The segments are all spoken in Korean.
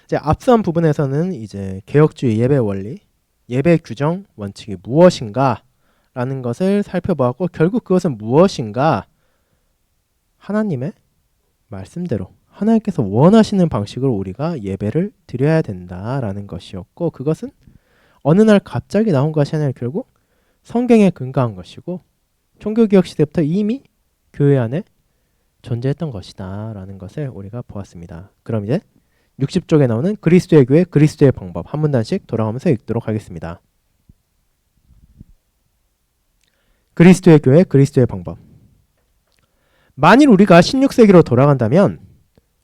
이제 앞선 부분에서는 이제 개혁주의 예배 원리, 예배 규정 원칙이 무엇인가 라는 것을 살펴보았고, 결국 그것은 무엇인가? 하나님의 말씀대로 하나님께서 원하시는 방식으로 우리가 예배를 드려야 된다라는 것이었고, 그것은 어느 날 갑자기 나온 것이 아니라 결국 성경에 근거한 것이고 종교개혁 시대부터 이미 교회 안에 존재했던 것이다 라는 것을 우리가 보았습니다. 그럼 이제 60쪽에 나오는 그리스도의 교회, 그리스도의 방법 한 문단씩 돌아가면서 읽도록 하겠습니다. 그리스도의 교회, 그리스도의 방법. 만일 우리가 16세기로 돌아간다면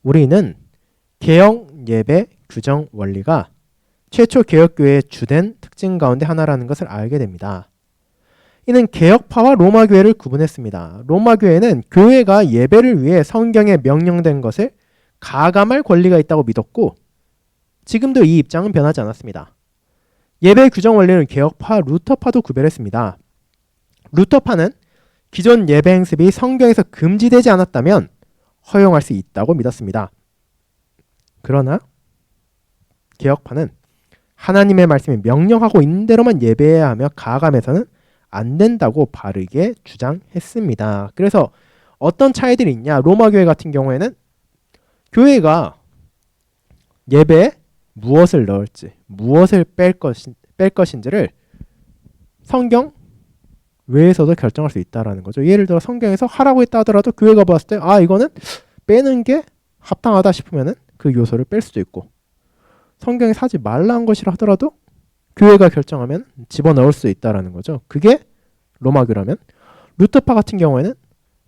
우리는 개혁 예배 규정 원리가 최초 개혁교회의 주된 특징 가운데 하나라는 것을 알게 됩니다. 이는 개혁파와 로마교회를 구분했습니다. 로마교회는 교회가 예배를 위해 성경에 명령된 것을 가감할 권리가 있다고 믿었고, 지금도 이 입장은 변하지 않았습니다. 예배 규정 원리는 개혁파, 루터파도 구별했습니다. 루터파는 기존 예배 행습이 성경에서 금지되지 않았다면 허용할 수 있다고 믿었습니다. 그러나 개혁파는 하나님의 말씀이 명령하고 있는 대로만 예배해야 하며 가감해서는 안 된다고 바르게 주장했습니다. 그래서 어떤 차이들이 있냐? 로마교회 같은 경우에는 교회가 예배에 무엇을 넣을지, 무엇을 뺄 것인지를 성경 외에서도 결정할 수 있다라는 거죠. 예를 들어 성경에서 하라고 했다 하더라도 교회가 봤을 때 이거는 빼는 게 합당하다 싶으면은 그 요소를 뺄 수도 있고, 성경에 사지 말라는 것이라 하더라도 교회가 결정하면 집어넣을 수 있다라는 거죠. 그게 로마교라면, 루터파 같은 경우에는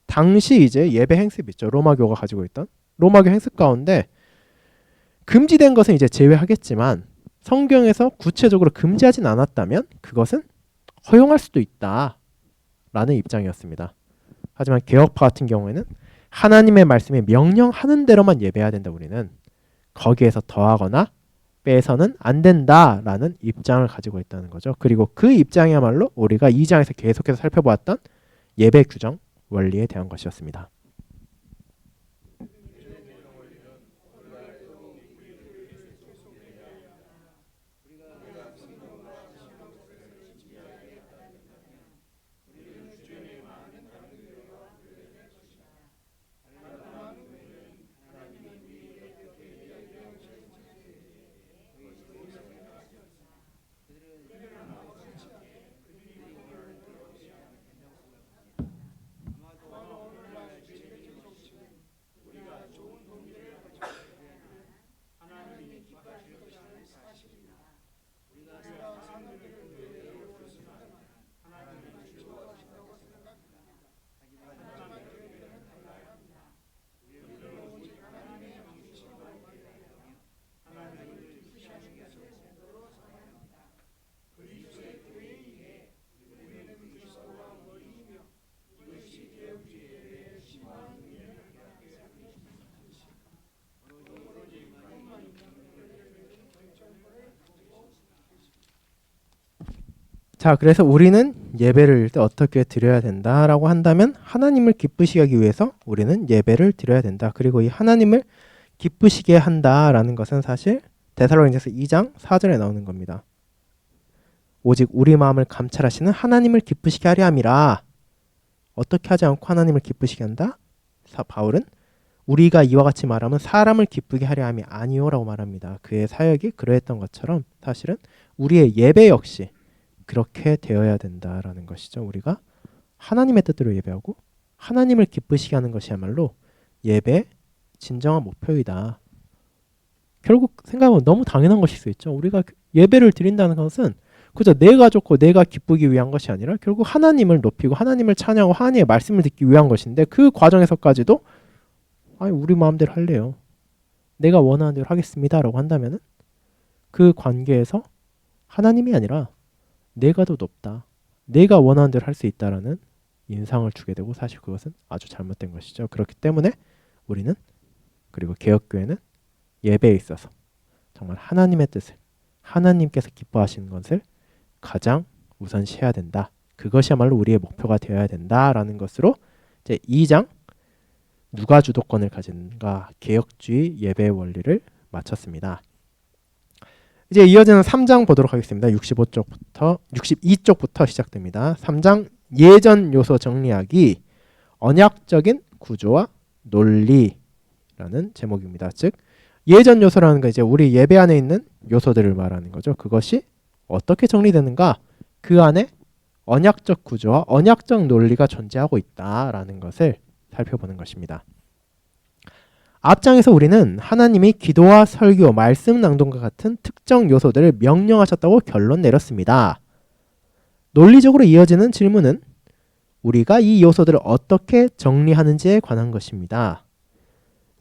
당시 이제 예배 행습 있죠. 로마교가 가지고 있던 로마교 행습 가운데 금지된 것은 이제 제외하겠지만 성경에서 구체적으로 금지하진 않았다면 그것은 허용할 수도 있다라는 입장이었습니다. 하지만 개혁파 같은 경우에는 하나님의 말씀이 명령하는 대로만 예배해야 된다. 우리는 거기에서 더하거나 빼서는 안 된다라는 입장을 가지고 있다는 거죠. 그리고 그 입장이야말로 우리가 2장에서 계속해서 살펴보았던 예배 규정 원리에 대한 것이었습니다. 자, 그래서 우리는 예배를 어떻게 드려야 된다라고 한다면 하나님을 기쁘시게 하기 위해서 우리는 예배를 드려야 된다. 그리고 이 하나님을 기쁘시게 한다라는 것은 사실 데살로니가서 2장 4절에 나오는 겁니다. 오직 우리 마음을 감찰하시는 하나님을 기쁘시게 하려 함이라. 어떻게 하지 않고 하나님을 기쁘시게 한다? 바울은 우리가 이와 같이 말하면 사람을 기쁘게 하려 함이 아니오라고 말합니다. 그의 사역이 그러했던 것처럼 사실은 우리의 예배 역시 그렇게 되어야 된다라는 것이죠. 우리가 하나님의 뜻대로 예배하고 하나님을 기쁘시게 하는 것이야말로 예배의 진정한 목표이다. 결국 생각하면 너무 당연한 것일 수 있죠. 우리가 예배를 드린다는 것은 그저 내가 좋고 내가 기쁘기 위한 것이 아니라 결국 하나님을 높이고 하나님을 찬양하고 하나님의 말씀을 듣기 위한 것인데, 그 과정에서까지도 우리 마음대로 할래요, 내가 원하는 대로 하겠습니다 라고 한다면 그 관계에서 하나님이 아니라 내가 더 높다, 내가 원하는 대로 할 수 있다라는 인상을 주게 되고, 사실 그것은 아주 잘못된 것이죠. 그렇기 때문에 우리는, 그리고 개혁교회는 예배에 있어서 정말 하나님의 뜻을, 하나님께서 기뻐하시는 것을 가장 우선시해야 된다. 그것이야말로 우리의 목표가 되어야 된다라는 것으로 이제 2장 누가 주도권을 가진가 개혁주의 예배의 원리를 마쳤습니다. 이제 이어지는 3장 보도록 하겠습니다. 62쪽부터 시작됩니다. 3장 예전 요소 정리하기, 언약적인 구조와 논리라는 제목입니다. 즉 예전 요소라는 건 이제 우리 예배 안에 있는 요소들을 말하는 거죠. 그것이 어떻게 정리되는가? 그 안에 언약적 구조와 언약적 논리가 존재하고 있다라는 것을 살펴보는 것입니다. 앞장에서 우리는 하나님이 기도와 설교, 말씀 낭독과 같은 특정 요소들을 명령하셨다고 결론 내렸습니다. 논리적으로 이어지는 질문은 우리가 이 요소들을 어떻게 정리하는지에 관한 것입니다.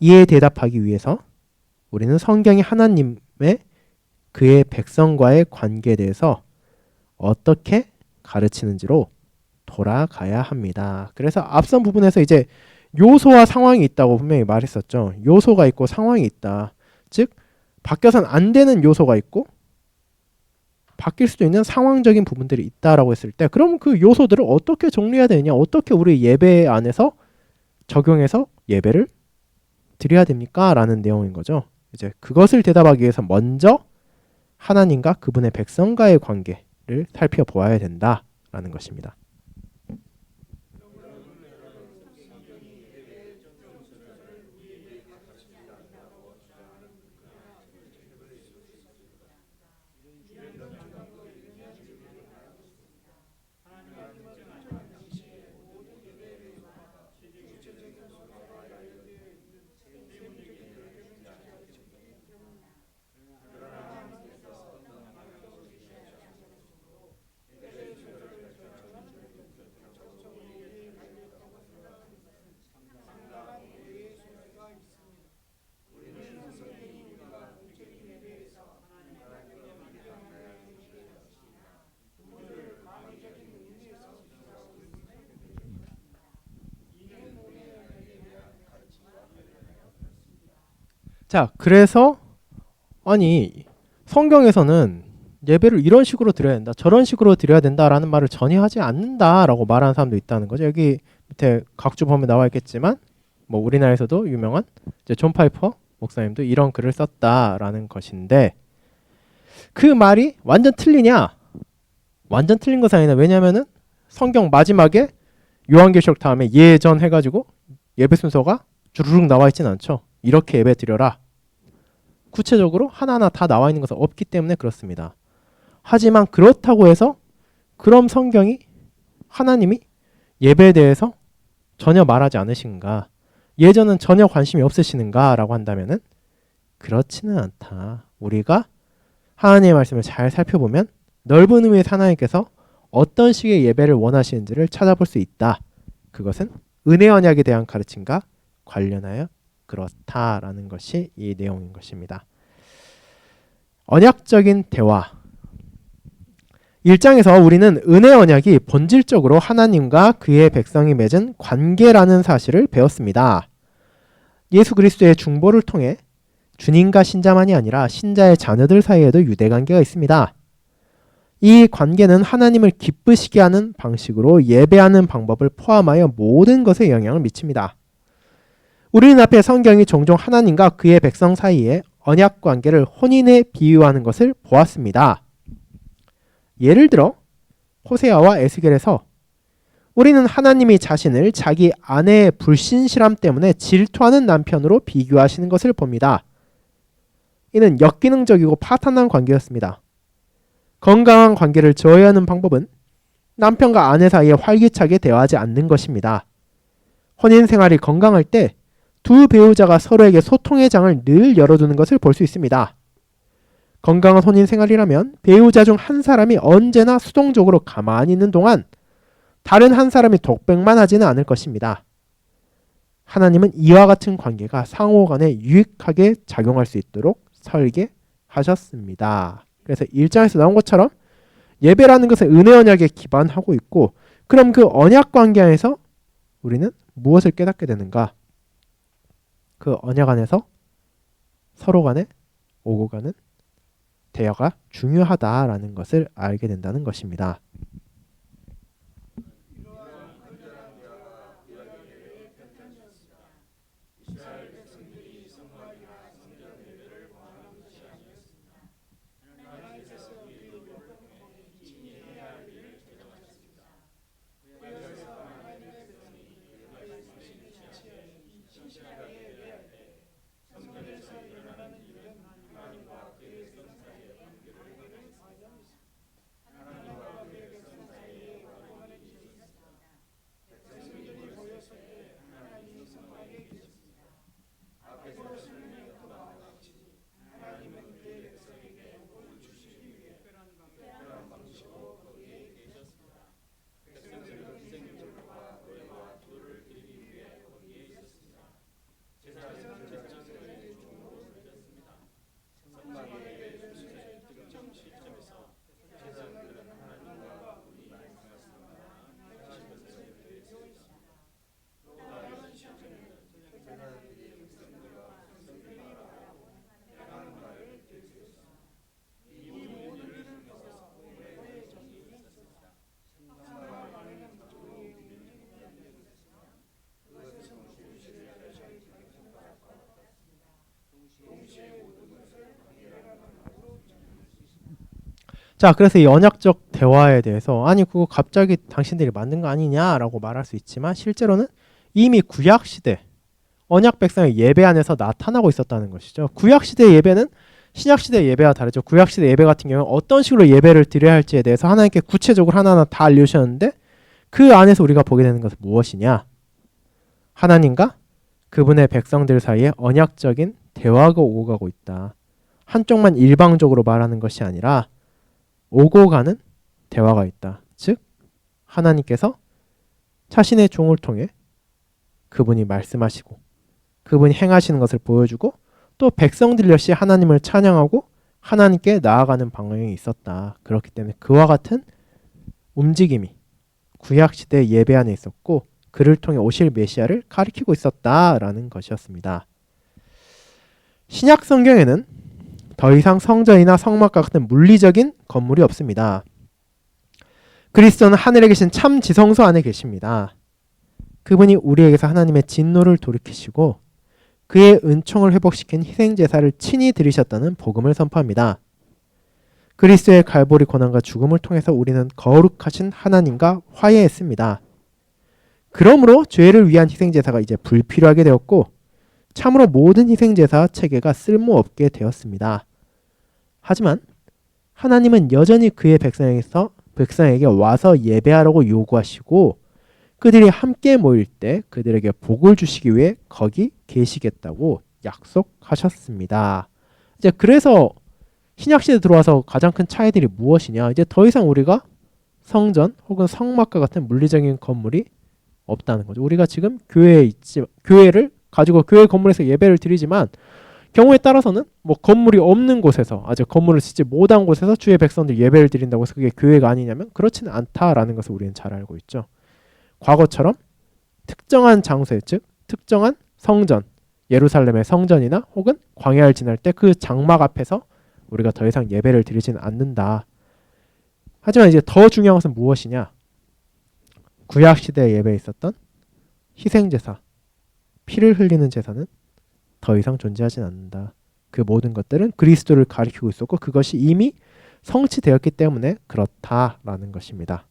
이에 대답하기 위해서 우리는 성경이 하나님의 그의 백성과의 관계에 대해서 어떻게 가르치는지로 돌아가야 합니다. 그래서 앞선 부분에서 이제 요소와 상황이 있다고 분명히 말했었죠. 요소가 있고 상황이 있다. 즉 바뀌어서는 안 되는 요소가 있고 바뀔 수도 있는 상황적인 부분들이 있다라고 했을 때 그럼 그 요소들을 어떻게 정리해야 되느냐, 어떻게 우리 예배 안에서 적용해서 예배를 드려야 됩니까? 라는 내용인 거죠. 이제 그것을 대답하기 위해서 먼저 하나님과 그분의 백성과의 관계를 살펴보아야 된다라는 것입니다. 자, 그래서 아니 성경에서는 예배를 이런 식으로 드려야 된다, 저런 식으로 드려야 된다라는 말을 전혀 하지 않는다라고 말하는 사람도 있다는 거죠. 여기 밑에 각주 보면 나와 있겠지만 뭐 우리나라에서도 유명한 이제 존 파이퍼 목사님도 이런 글을 썼다라는 것인데 그 말이 완전 틀리냐? 완전 틀린 것은 아니네. 왜냐면은 성경 마지막에 요한계시록 다음에 예전 해가지고 예배 순서가 주르륵 나와 있진 않죠. 이렇게 예배 드려라. 구체적으로 하나하나 다 나와 있는 것은 없기 때문에 그렇습니다. 하지만 그렇다고 해서 그럼 성경이 하나님이 예배에 대해서 전혀 말하지 않으신가? 예전은 전혀 관심이 없으시는가? 라고 한다면은 그렇지는 않다. 우리가 하나님의 말씀을 잘 살펴보면 넓은 의미에서 하나님께서 어떤 식의 예배를 원하시는지를 찾아볼 수 있다. 그것은 은혜 언약에 대한 가르침과 관련하여 그렇다라는 것이 이 내용인 것입니다. 언약적인 대화 1장에서 우리는 은혜 언약이 본질적으로 하나님과 그의 백성이 맺은 관계라는 사실을 배웠습니다. 예수 그리스도의 중보를 통해 주님과 신자만이 아니라 신자의 자녀들 사이에도 유대관계가 있습니다. 이 관계는 하나님을 기쁘시게 하는 방식으로 예배하는 방법을 포함하여 모든 것에 영향을 미칩니다. 우리는 앞에 성경이 종종 하나님과 그의 백성 사이에 언약 관계를 혼인에 비유하는 것을 보았습니다. 예를 들어 호세아와 에스겔에서 우리는 하나님이 자신을 자기 아내의 불신실함 때문에 질투하는 남편으로 비교하시는 것을 봅니다. 이는 역기능적이고 파탄난 관계였습니다. 건강한 관계를 저해하는 하는 방법은 남편과 아내 사이에 활기차게 대화하지 않는 것입니다. 혼인 생활이 건강할 때 두 배우자가 서로에게 소통의 장을 늘 열어두는 것을 볼 수 있습니다. 건강한 혼인 생활이라면 배우자 중 한 사람이 언제나 수동적으로 가만히 있는 동안 다른 한 사람이 독백만 하지는 않을 것입니다. 하나님은 이와 같은 관계가 상호간에 유익하게 작용할 수 있도록 설계하셨습니다. 그래서 1장에서 나온 것처럼 예배라는 것은 은혜 언약에 기반하고 있고 그럼 그 언약 관계 안에서 우리는 무엇을 깨닫게 되는가? 그 언약 안에서 서로 간에 오고 가는 대화가 중요하다라는 것을 알게 된다는 것입니다. 자, 그래서 이 언약적 대화에 대해서 아니 그거 갑자기 당신들이 만든 거 아니냐라고 말할 수 있지만 실제로는 이미 구약 시대 언약 백성의 예배 안에서 나타나고 있었다는 것이죠. 구약 시대 예배는 신약 시대 예배와 다르죠. 구약 시대 예배 같은 경우는 어떤 식으로 예배를 드려야 할지에 대해서 하나님께 구체적으로 하나하나 다 알려주셨는데 그 안에서 우리가 보게 되는 것은 무엇이냐? 하나님과 그분의 백성들 사이에 언약적인 대화가 오고 가고 있다. 한쪽만 일방적으로 말하는 것이 아니라 오고 가는 대화가 있다. 즉 하나님께서 자신의 종을 통해 그분이 말씀하시고 그분이 행하시는 것을 보여주고 또 백성들 역시 하나님을 찬양하고 하나님께 나아가는 방향이 있었다. 그렇기 때문에 그와 같은 움직임이 구약시대 예배 안에 있었고 그를 통해 오실 메시아를 가리키고 있었다라는 것이었습니다. 신약 성경에는 더 이상 성전이나 성막과 같은 물리적인 건물이 없습니다. 그리스도는 하늘에 계신 참 지성소 안에 계십니다. 그분이 우리에게서 하나님의 진노를 돌이키시고 그의 은총을 회복시킨 희생제사를 친히 드리셨다는 복음을 선포합니다. 그리스도의 갈보리 고난과 죽음을 통해서 우리는 거룩하신 하나님과 화해했습니다. 그러므로 죄를 위한 희생제사가 이제 불필요하게 되었고 참으로 모든 희생제사 체계가 쓸모없게 되었습니다. 하지만 하나님은 여전히 그의 백성에게 와서 예배하라고 요구하시고 그들이 함께 모일 때 그들에게 복을 주시기 위해 거기 계시겠다고 약속하셨습니다. 이제 그래서 신약시대에 들어와서 가장 큰 차이들이 무엇이냐? 이제 더 이상 우리가 성전 혹은 성막과 같은 물리적인 건물이 없다는 거죠. 우리가 지금 교회를 가지고 교회 건물에서 예배를 드리지만 경우에 따라서는 뭐 건물이 없는 곳에서 아직 건물을 짓지 못한 곳에서 주의 백성들 예배를 드린다고 해서 그게 교회가 아니냐면 그렇지는 않다라는 것을 우리는 잘 알고 있죠. 과거처럼 특정한 장소에 즉 특정한 성전 예루살렘의 성전이나 혹은 광야를 지날 때 그 장막 앞에서 우리가 더 이상 예배를 드리지는 않는다. 하지만 이제 더 중요한 것은 무엇이냐? 구약시대에 예배에 있었던 희생제사, 피를 흘리는 제사는 더 이상 존재하진 않는다. 그 모든 것들은 그리스도를 가리키고 있었고 그것이 이미 성취되었기 때문에 그렇다라는 것입니다.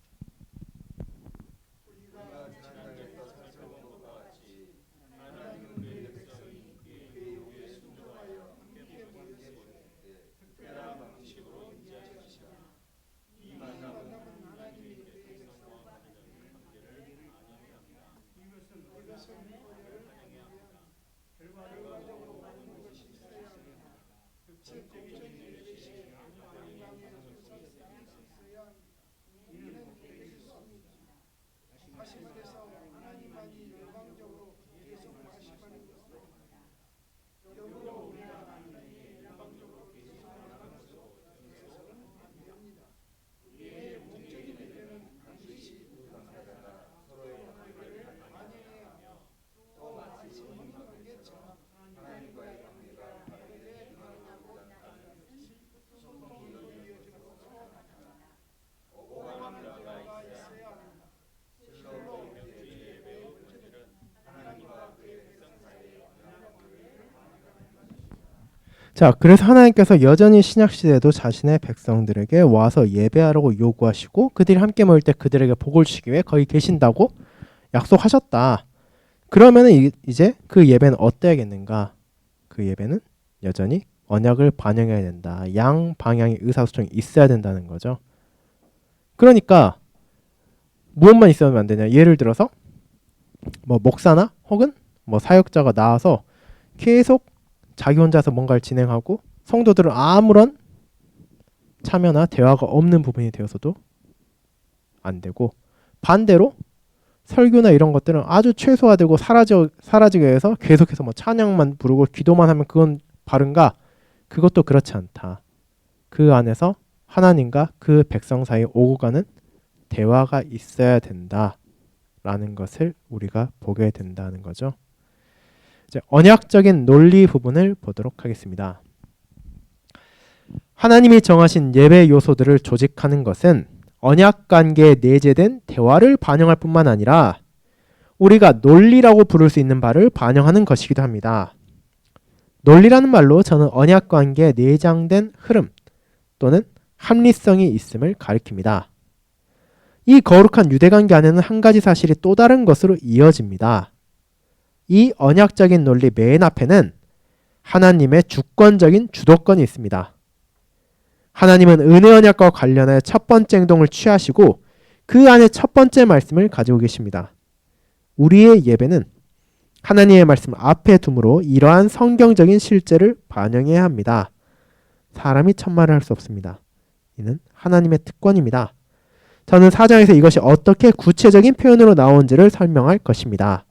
자, 그래서 하나님께서 여전히 신약시대에도 자신의 백성들에게 와서 예배하라고 요구하시고 그들이 함께 모일 때 그들에게 복을 주시기 위해 거기 계신다고 약속하셨다. 그러면 이제 그 예배는 어때야겠는가? 그 예배는 여전히 언약을 반영해야 된다. 양 방향의 의사소통이 있어야 된다는 거죠. 그러니까 무엇만 있으면 안 되냐? 예를 들어서 뭐 목사나 혹은 뭐 사역자가 나와서 계속 자기 혼자서 뭔가를 진행하고 성도들은 아무런 참여나 대화가 없는 부분이 되어서도 안 되고 반대로 설교나 이런 것들은 아주 최소화되고 사라지게 해서 계속해서 뭐 찬양만 부르고 기도만 하면 그건 바른가? 그것도 그렇지 않다. 그 안에서 하나님과 그 백성 사이에 오고 가는 대화가 있어야 된다라는 것을 우리가 보게 된다는 거죠. 이제 언약적인 논리 부분을 보도록 하겠습니다. 하나님이 정하신 예배 요소들을 조직하는 것은 언약 관계에 내재된 대화를 반영할 뿐만 아니라 우리가 논리라고 부를 수 있는 바를 반영하는 것이기도 합니다. 논리라는 말로 저는 언약 관계에 내장된 흐름 또는 합리성이 있음을 가리킵니다. 이 거룩한 유대관계 안에는 한 가지 사실이 또 다른 것으로 이어집니다. 이 언약적인 논리 맨 앞에는 하나님의 주권적인 주도권이 있습니다. 하나님은 은혜 언약과 관련하여 첫 번째 행동을 취하시고 그 안에 첫 번째 말씀을 가지고 계십니다. 우리의 예배는 하나님의 말씀 앞에 둠으로 이러한 성경적인 실제를 반영해야 합니다. 사람이 천말을 할 수 없습니다. 이는 하나님의 특권입니다. 저는 4장에서 이것이 어떻게 구체적인 표현으로 나온지를 설명할 것입니다.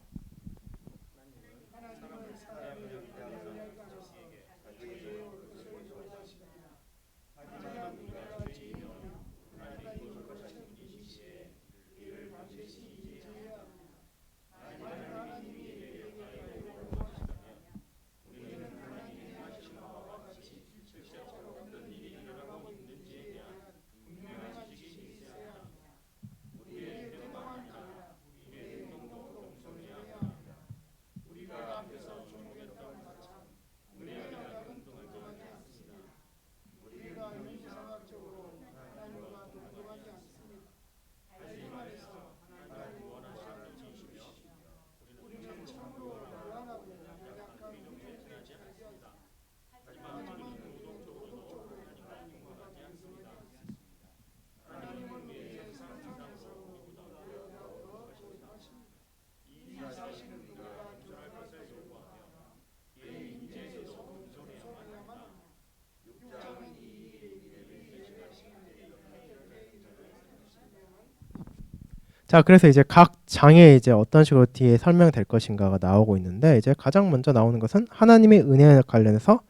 자, 그래서 이제 각 장에 이제 어떤 식으로 뒤에 설명될 것인가가 나오고 있는데, 이제 가장 먼저 나오는 것은 하나님의 은혜에 관련해서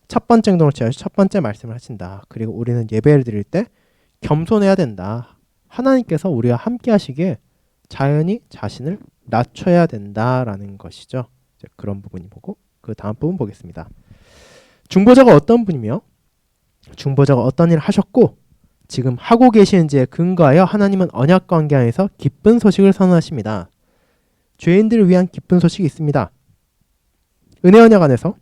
첫 번째 행동을 취하시 첫 번째 말씀을 하신다. 그리고 우리는 예배를 드릴 때 겸손해야 된다. 하나님께서 우리와 함께 하시기에 자연히 자신을 낮춰야 된다라는 것이죠. 이제 그런 부분이 보고 그 다음 부분 보겠습니다. 중보자가 어떤 분이며 중보자가 어떤 일을 하셨고 지금 하고 계시는지에 근거하여 하나님은 언약 관계 안에서 기쁜 소식을 선언하십니다. 죄인들을 위한 기쁜 소식이 있습니다. 은혜 언약 안에서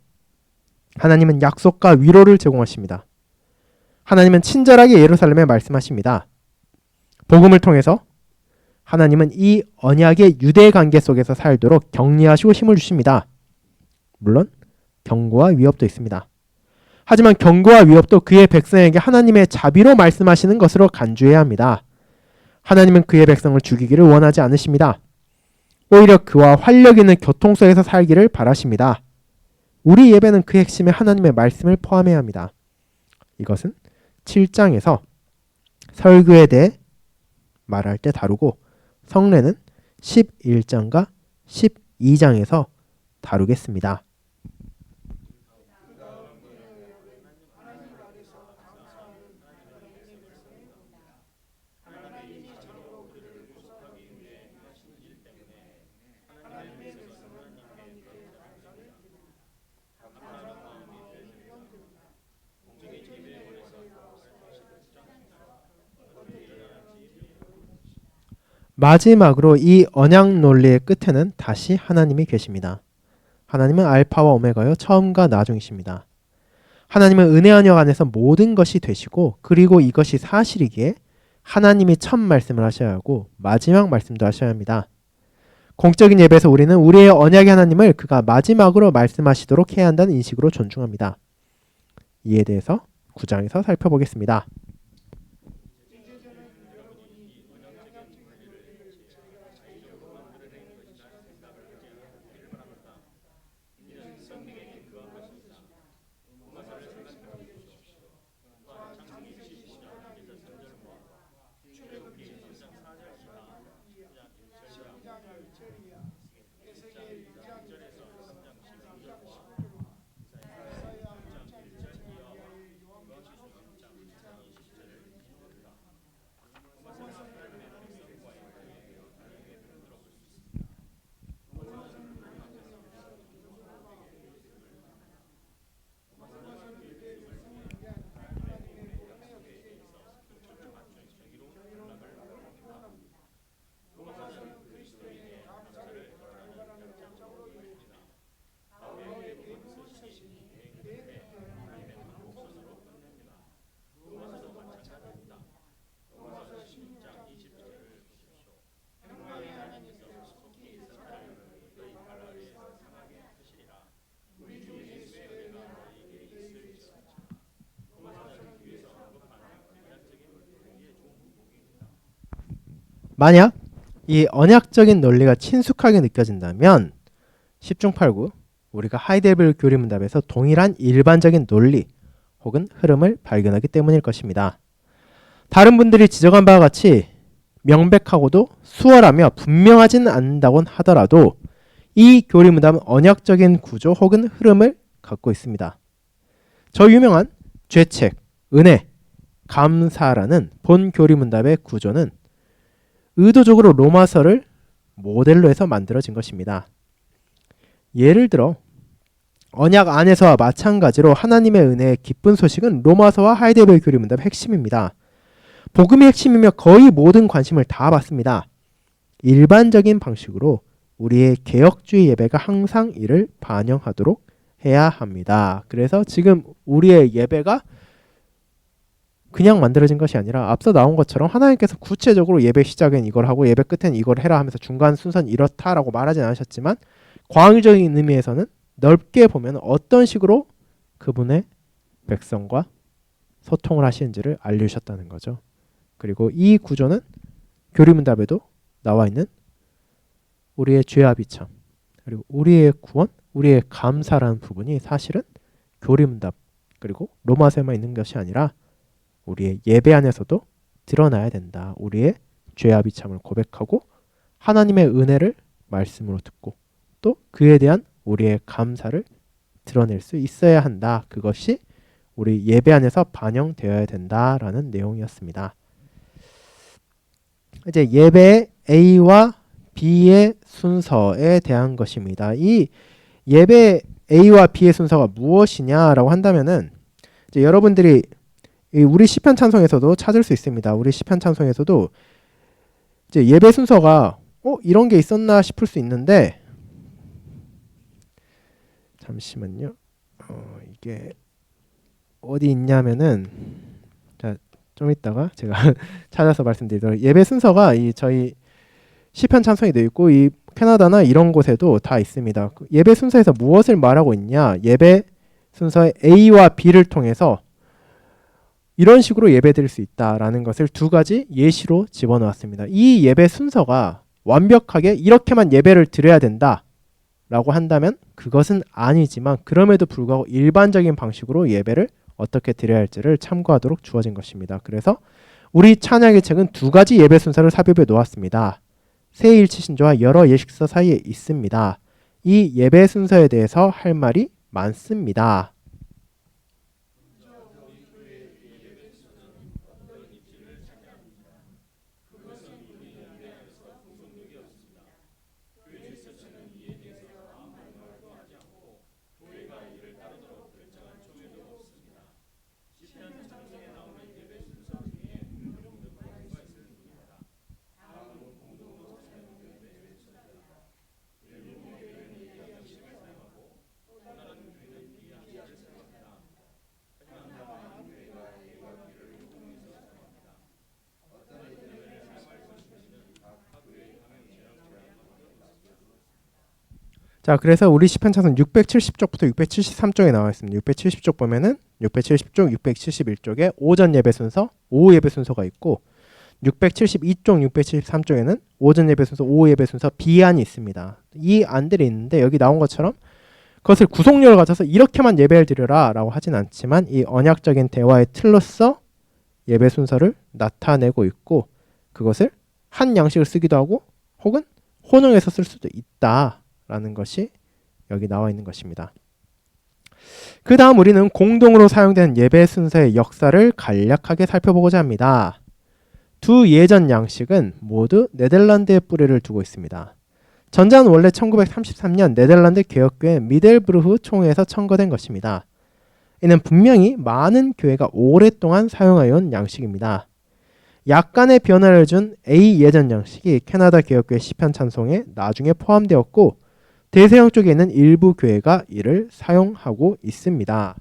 하나님은 약속과 위로를 제공하십니다. 하나님은 친절하게 예루살렘에 말씀하십니다. 복음을 통해서 하나님은 이 언약의 유대 관계 속에서 살도록 격려하시고 힘을 주십니다. 물론 경고와 위협도 있습니다. 하지만 경고와 위협도 그의 백성에게 하나님의 자비로 말씀하시는 것으로 간주해야 합니다. 하나님은 그의 백성을 죽이기를 원하지 않으십니다. 오히려 그와 활력 있는 교통 속에서 살기를 바라십니다. 우리 예배는 그 핵심에 하나님의 말씀을 포함해야 합니다. 이것은 7장에서 설교에 대해 말할 때 다루고 성례는 11장과 12장에서 다루겠습니다. 마지막으로 이 언약 논리의 끝에는 다시 하나님이 계십니다. 하나님은 알파와 오메가요 처음과 나중이십니다. 하나님은 은혜 언약 안에서 모든 것이 되시고 그리고 이것이 사실이기에 하나님이 첫 말씀을 하셔야 하고 마지막 말씀도 하셔야 합니다. 공적인 예배에서 우리는 우리의 언약의 하나님을 그가 마지막으로 말씀하시도록 해야 한다는 인식으로 존중합니다. 이에 대해서 9장에서 살펴보겠습니다. 만약 이 언약적인 논리가 친숙하게 느껴진다면 10중 8구 우리가 하이데벨베르 교리문답에서 동일한 일반적인 논리 혹은 흐름을 발견하기 때문일 것입니다. 다른 분들이 지적한 바와 같이 명백하고도 수월하며 분명하진 않는다곤 하더라도 이 교리문답은 언약적인 구조 혹은 흐름을 갖고 있습니다. 저 유명한 죄책, 은혜, 감사라는 본 교리문답의 구조는 의도적으로 로마서를 모델로 해서 만들어진 것입니다. 예를 들어 언약 안에서와 마찬가지로 하나님의 은혜의 기쁜 소식은 로마서와 하이데벨베르 교리문답의 핵심입니다. 복음의 핵심이며 거의 모든 관심을 다 받습니다. 일반적인 방식으로 우리의 개혁주의 예배가 항상 이를 반영하도록 해야 합니다. 그래서 지금 우리의 예배가 그냥 만들어진 것이 아니라 앞서 나온 것처럼 하나님께서 구체적으로 예배 시작엔 이걸 하고 예배 끝엔 이걸 해라 하면서 중간 순서는 이렇다라고 말하진 않으셨지만 광의적인 의미에서는 넓게 보면 어떤 식으로 그분의 백성과 소통을 하시는지를 알려주셨다는 거죠. 그리고 이 구조는 교리문답에도 나와 있는 우리의 죄아비참 그리고 우리의 구원, 우리의 감사라는 부분이 사실은 교리문답 그리고 로마서에만 있는 것이 아니라 우리의 예배 안에서도 드러나야 된다. 우리의 죄아비참을 고백하고 하나님의 은혜를 말씀으로 듣고 또 그에 대한 우리의 감사를 드러낼 수 있어야 한다. 그것이 우리 예배 안에서 반영되어야 된다라는 내용이었습니다. 이제 예배의 A와 B의 순서에 대한 것입니다. 이 예배 A와 B의 순서가 무엇이냐라고 한다면은 이제 여러분들이 우리 시편 찬송에서도 찾을 수 있습니다. 우리 시편 찬송에서도 이제 예배 순서가 이런 게 있었나 싶을 수 있는데 잠시만요. 이게 어디 있냐면은 좀 이따가 제가 찾아서 말씀드리도록 예배 순서가 이 저희 시편 찬송이 되어 있고 이 캐나다나 이런 곳에도 다 있습니다. 예배 순서에서 무엇을 말하고 있냐? 예배 순서의 A와 B를 통해서 이런 식으로 예배드릴 수 있다라는 것을 두 가지 예시로 집어넣었습니다. 이 예배 순서가 완벽하게 이렇게만 예배를 드려야 된다라고 한다면 그것은 아니지만 그럼에도 불구하고 일반적인 방식으로 예배를 어떻게 드려야 할지를 참고하도록 주어진 것입니다. 그래서 우리 찬양의 책은 두 가지 예배 순서를 삽입해 놓았습니다. 새일치신조와 여러 예식서 사이에 있습니다. 이 예배 순서에 대해서 할 말이 많습니다. 자, 그래서 우리 시편 찬송 670쪽부터 673쪽에 나와 있습니다. 670쪽 보면은 670쪽, 671쪽에 오전 예배 순서, 오후 예배 순서가 있고 672쪽, 673쪽에는 오전 예배 순서, 오후 예배 순서 비안이 있습니다. 이 안들이 있는데 여기 나온 것처럼 그것을 구속력을 가져서 이렇게만 예배를 드려라 라고 하진 않지만 이 언약적인 대화의 틀로서 예배 순서를 나타내고 있고 그것을 한 양식을 쓰기도 하고 혹은 혼용해서 쓸 수도 있다 라는 것이 여기 나와 있는 것입니다. 그 다음 우리는 공동으로 사용되는 예배 순서의 역사를 간략하게 살펴보고자 합니다. 두 예전 양식은 모두 네덜란드의 뿌리를 두고 있습니다. 전자는 원래 1933년 네덜란드 개혁교회 미델브루흐 총회에서 청거된 것입니다. 이는 분명히 많은 교회가 오랫동안 사용하여 온 양식입니다. 약간의 변화를 준 A 예전 양식이 캐나다 개혁교회 시편 찬송에 나중에 포함되었고 대서양 쪽에 있는 일부 교회가 이를 사용하고 있습니다.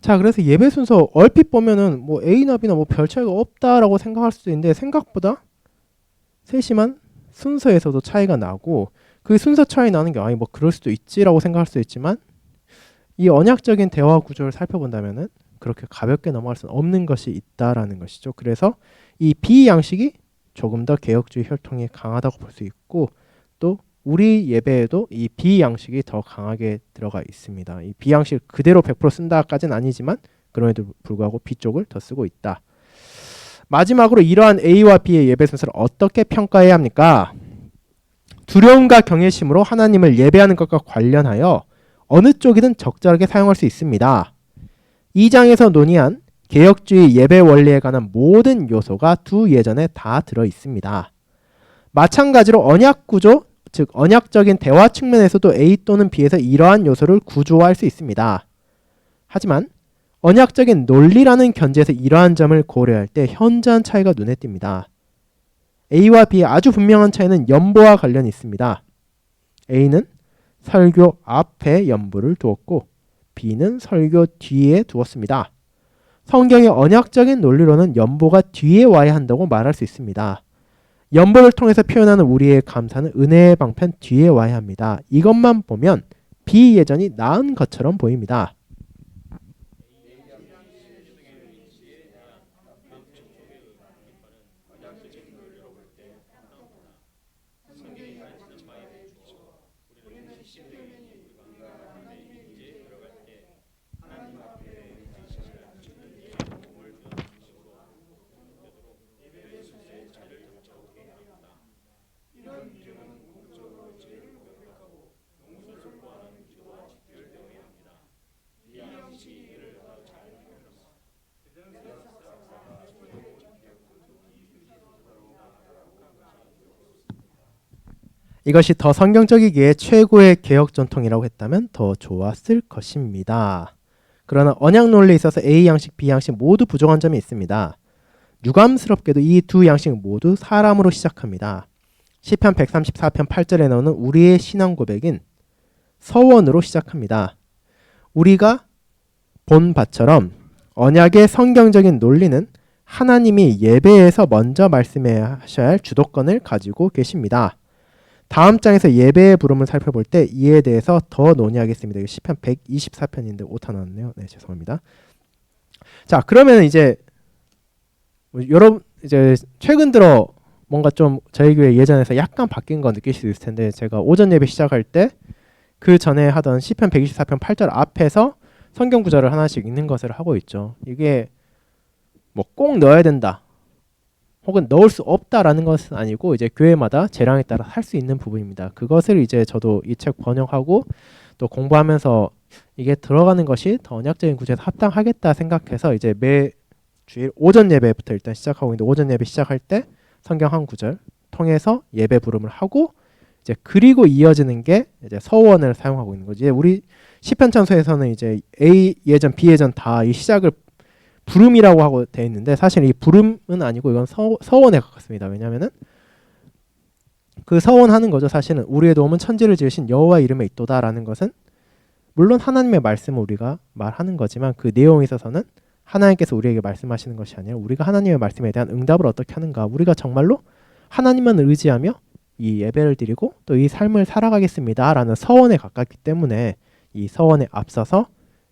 자, 그래서 예배 순서 얼핏 보면은 뭐 A나 B나 뭐 별 차이가 없다라고 생각할 수도 있는데 생각보다 세심한 순서에서도 차이가 나고 그 순서 차이 나는 게 아니 뭐 그럴 수도 있지라고 생각할 수도 있지만 이 언약적인 대화 구조를 살펴본다면은 그렇게 가볍게 넘어갈 수는 없는 것이 있다라는 것이죠. 그래서 이 B 양식이 조금 더 개혁주의 혈통이 강하다고 볼 수 있고 또 우리 예배에도 이 B 양식이 더 강하게 들어가 있습니다. 이 B 양식 그대로 100% 쓴다까지는 아니지만 그럼에도 불구하고 B 쪽을 더 쓰고 있다. 마지막으로 이러한 A와 B의 예배 순서를 어떻게 평가해야 합니까? 두려움과 경외심으로 하나님을 예배하는 것과 관련하여 어느 쪽이든 적절하게 사용할 수 있습니다. 2장에서 논의한 개혁주의 예배 원리에 관한 모든 요소가 두 예전에 다 들어 있습니다. 마찬가지로 언약 구조, 즉 언약적인 대화 측면에서도 A 또는 B에서 이러한 요소를 구조화할 수 있습니다. 하지만 언약적인 논리라는 견지에서 이러한 점을 고려할 때 현저한 차이가 눈에 띕니다. A와 B의 아주 분명한 차이는 연보와 관련이 있습니다. A는 설교 앞에 연보를 두었고 B는 설교 뒤에 두었습니다. 성경의 언약적인 논리로는 연보가 뒤에 와야 한다고 말할 수 있습니다. 연보를 통해서 표현하는 우리의 감사는 은혜의 방편 뒤에 와야 합니다. 이것만 보면 비예전이 나은 것처럼 보입니다. 이것이 더 성경적이기에 최고의 개혁 전통이라고 했다면 더 좋았을 것입니다. 그러나 언약 논리에 있어서 A 양식, B 양식 모두 부족한 점이 있습니다. 유감스럽게도 이 두 양식 모두 사람으로 시작합니다. 시편 134편 8절에 나오는 우리의 신앙 고백인 서원으로 시작합니다. 우리가 본 바처럼 언약의 성경적인 논리는 하나님이 예배에서 먼저 말씀하셔야 할 주도권을 가지고 계십니다. 다음 장에서 예배의 부름을 살펴볼 때 이에 대해서 더 논의하겠습니다. 이거 시편 124편인데 오타 나왔네요. 네, 죄송합니다. 자, 그러면 이제 여러분 이제 최근 들어 뭔가 좀 저희 교회 예전에서 약간 바뀐 거 느끼실 수 있을 텐데 제가 오전 예배 시작할 때 그 전에 하던 시편 124편 8절 앞에서 성경 구절을 하나씩 읽는 것을 하고 있죠. 이게 뭐 꼭 넣어야 된다. 혹은 넣을 수 없다라는 것은 아니고 이제 교회마다 재량에 따라 할 수 있는 부분입니다. 그것을 이제 저도 이 책 번역하고 또 공부하면서 이게 들어가는 것이 더 언약적인 구조에서 합당하겠다 생각해서 이제 매 주일 오전 예배부터 일단 시작하고 있는데 오전 예배 시작할 때 성경 한 구절 통해서 예배 부름을 하고 이제 그리고 이어지는 게 이제 서원을 사용하고 있는 거지. 우리 시편 찬송에서는 이제 A 예전, B 예전 다 이 시작을 부름이라고 하고 돼 있는데 사실 이 부름은 아니고 이건 서원에 가깝습니다. 왜냐하면은 그 서원하는 거죠. 사실은 우리의 도움은 천지를 지으신 여호와 이름에 있도다라는 것은 물론 하나님의 말씀을 우리가 말하는 거지만 그 내용에 있어서는 하나님께서 우리에게 말씀하시는 것이 아니라 우리가 하나님의 말씀에 대한 응답을 어떻게 하는가, 우리가 정말로 하나님만 의지하며 이 예배를 드리고 또 이 삶을 살아가겠습니다라는 서원에 가깝기 때문에 이 서원에 앞서서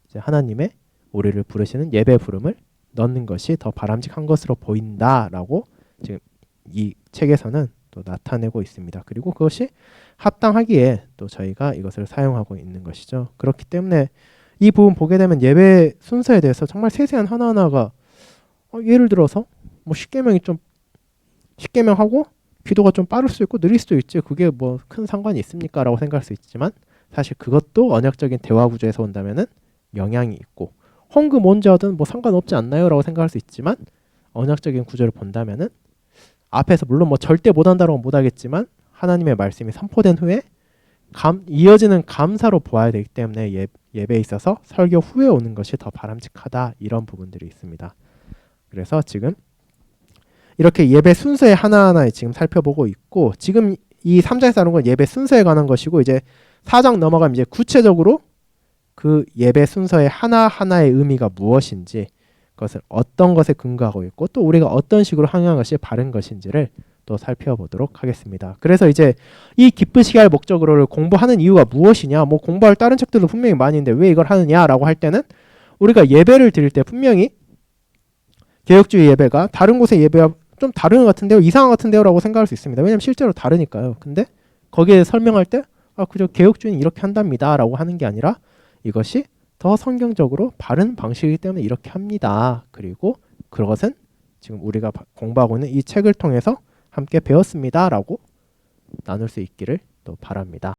이제 하나님의 우리를 부르시는 예배 부름을 넣는 것이 더 바람직한 것으로 보인다라고 지금 이 책에서는 또 나타내고 있습니다. 그리고 그것이 합당하기에 또 저희가 이것을 사용하고 있는 것이죠. 그렇기 때문에 이 부분 보게 되면 예배 순서에 대해서 정말 세세한 하나하나가 예를 들어서 뭐 십계명이 좀 십계명하고 기도가 좀 빠를 수 있고 느릴 수도 있지. 그게 뭐 큰 상관이 있습니까? 라고 생각할 수 있지만 사실 그것도 언약적인 대화 구조에서 온다면은 영향이 있고 헌금 언제하든 뭐 상관없지 않나요? 라고 생각할 수 있지만 언약적인 구조를 본다면은 앞에서 물론 뭐 절대 못한다라고 못하겠지만 하나님의 말씀이 선포된 후에 이어지는 감사로 보아야 되기 때문에 예배에 있어서 설교 후에 오는 것이 더 바람직하다 이런 부분들이 있습니다. 그래서 지금 이렇게 예배 순서의 하나하나 지금 살펴보고 있고 지금 이 3장에서 하는 건 예배 순서에 관한 것이고 이제 4장 넘어가면 이제 구체적으로 그 예배 순서의 하나하나의 의미가 무엇인지, 그것을 어떤 것에 근거하고 있고 또 우리가 어떤 식으로 항해한 것이 바른 것인지를 또 살펴보도록 하겠습니다. 그래서 이제 이 기쁘시게 할 목적으로를 공부하는 이유가 무엇이냐, 뭐 공부할 다른 책들도 분명히 많이 있는데 왜 이걸 하느냐라고 할 때는 우리가 예배를 드릴 때 분명히 개혁주의 예배가 다른 곳의 예배와 좀 다른 것 같은데요, 이상한 것 같은데요 라고 생각할 수 있습니다. 왜냐하면 실제로 다르니까요. 근데 거기에 설명할 때 그저 개혁주의는 이렇게 한답니다 라고 하는 게 아니라 이것이 더 성경적으로 바른 방식이기 때문에 이렇게 합니다. 그리고 그것은 지금 우리가 공부하고 있는 이 책을 통해서 함께 배웠습니다 라고 나눌 수 있기를 또 바랍니다.